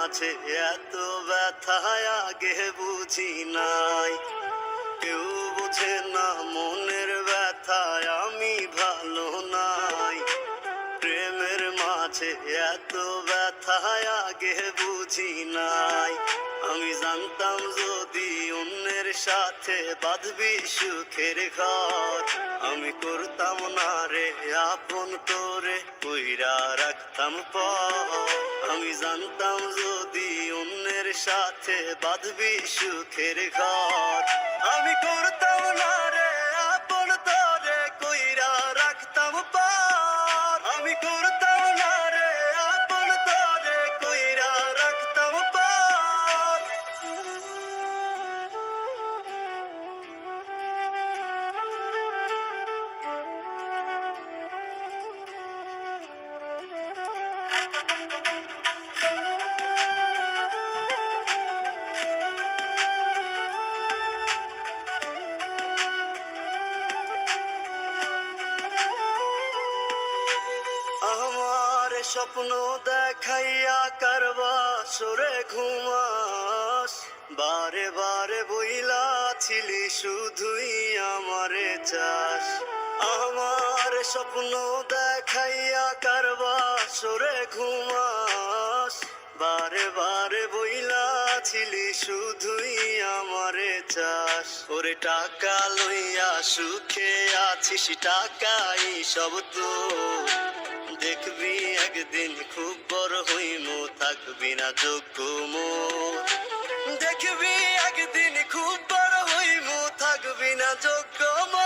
মাঝে এত ব্যথায় আগে বুঝি নাই। কেউ বোঝে না মনের ব্যথায় আমি ভালো নাই। প্রেমের মাঝে এত ব্যথায় আগে বুঝি নাই। আমি জানতাম যদি অন্যের সাথে বাঁধবি সুখের ঘর, আমি করতাম না রে আপন তোরে কইরা রাখতাম পর। আমি জানতাম যদি অন্যের সাথে বাঁধবি সুখের ঘর, আমি করতাম না রে আপন তোরে কইরা রাখতাম পর। আমি করতাম না রে আপন তোরে কইরা রাখতাম পর। আমার স্বপ্ন দেখাইয়া কারবা সরে ঘুমাস, বারে বারে বইলা ছিলি শুধুই আমারে চাস। আমার স্বপ্ন দেখাইয়া কারবা সরে ঘুমাস, বারে বারে বইলা ছিলি শুধুই আমারে চাস। ওরে টাকা লইয়া সুখে আছিস, টাকাই সব তো দেখবি একদিন খুব বড় হইমু, থাকবি না যোগ্য মোর। দেখবি একদিন খুব বড় হইমু, থাকবি না যোগ্য মোর।